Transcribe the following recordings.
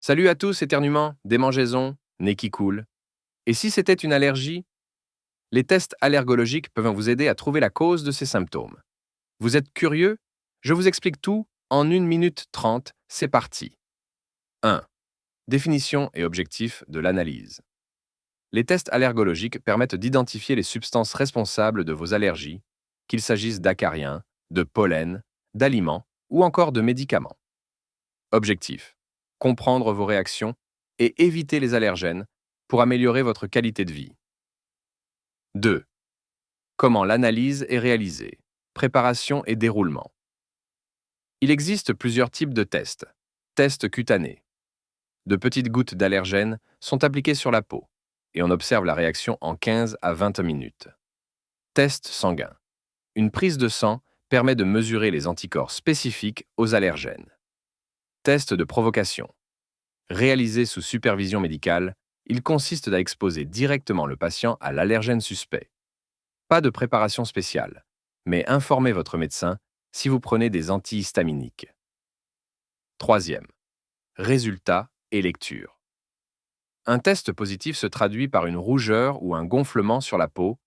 Salut à tous, éternuement, démangeaisons, nez qui coule. Et si c'était une allergie? Les tests allergologiques peuvent vous aider à trouver la cause de ces symptômes. Vous êtes curieux? Je vous explique tout en 1 minute 30, c'est parti. 1. Définition et objectif de l'analyse. Les tests allergologiques permettent d'identifier les substances responsables de vos allergies, qu'il s'agisse d'acariens, de pollen, d'aliments ou encore de médicaments. Objectif: comprendre vos réactions et éviter les allergènes pour améliorer votre qualité de vie. 2. Comment l'analyse est réalisée. Préparation et déroulement. Il existe plusieurs types de tests. Tests cutanés. De petites gouttes d'allergènes sont appliquées sur la peau et on observe la réaction en 15 à 20 minutes. Test sanguin. Une prise de sang permet de mesurer les anticorps spécifiques aux allergènes. Test de provocation. Réalisé sous supervision médicale, il consiste à exposer directement le patient à l'allergène suspect. Pas de préparation spéciale, mais informez votre médecin si vous prenez des antihistaminiques. Troisième, résultats et lecture. Un test positif se traduit par une rougeur ou un gonflement sur la peau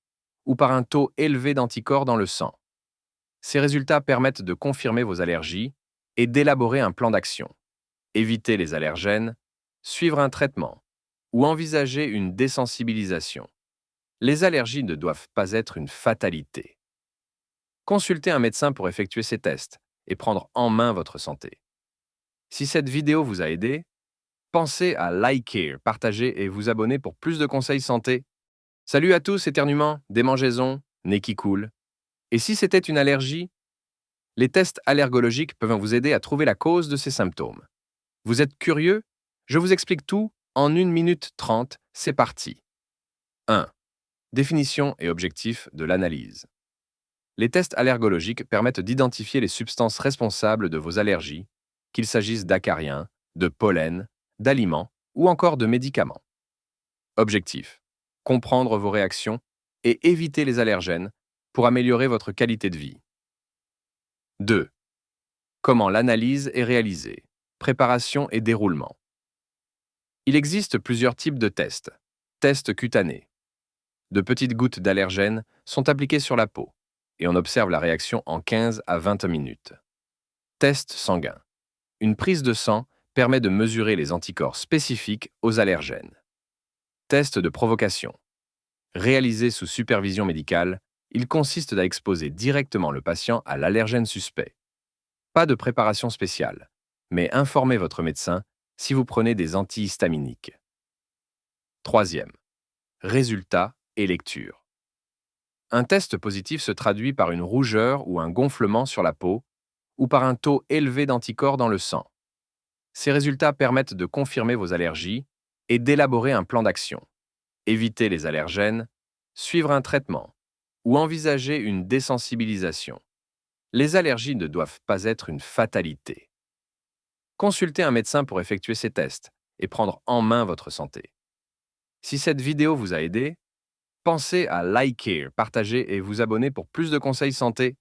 ou par un taux élevé d'anticorps dans le sang. Ces résultats permettent de confirmer vos allergies et d'élaborer un plan d'action. Éviter les allergènes, suivre un traitement ou envisager une désensibilisation. Les allergies ne doivent pas être une fatalité. Consultez un médecin pour effectuer ces tests et prendre en main votre santé. Si cette vidéo vous a aidé, pensez à liker, partager et vous abonner pour plus de conseils santé. Salut à tous, éternuement, démangeaisons, nez qui coule. Et si c'était une allergie? Les tests allergologiques peuvent vous aider à trouver la cause de ces symptômes. Vous êtes curieux? Je vous explique tout en 1 minute 30, c'est parti. 1. Définition et objectif de l'analyse. Les tests allergologiques permettent d'identifier les substances responsables de vos allergies, qu'il s'agisse d'acariens, de pollen, d'aliments ou encore de médicaments. Objectif: comprendre vos réactions et éviter les allergènes pour améliorer votre qualité de vie. 2. Comment l'analyse est réalisée. Préparation et déroulement. Il existe plusieurs types de tests. Tests cutanés. De petites gouttes d'allergènes sont appliquées sur la peau et on observe la réaction en 15 à 20 minutes. Test sanguin. Une prise de sang permet de mesurer les anticorps spécifiques aux allergènes. Test de provocation. Réalisé sous supervision médicale, il consiste à exposer directement le patient à l'allergène suspect. Pas de préparation spéciale, mais informez votre médecin si vous prenez des antihistaminiques. Troisième, résultats et lecture. Un test positif se traduit par une rougeur ou un gonflement sur la peau ou par un taux élevé d'anticorps dans le sang. Ces résultats permettent de confirmer vos allergies et d'élaborer un plan d'action. Éviter les allergènes, suivre un traitement ou envisager une désensibilisation. Les allergies ne doivent pas être une fatalité. Consultez un médecin pour effectuer ces tests et prendre en main votre santé. Si cette vidéo vous a aidé, pensez à liker, partager et vous abonner pour plus de conseils santé.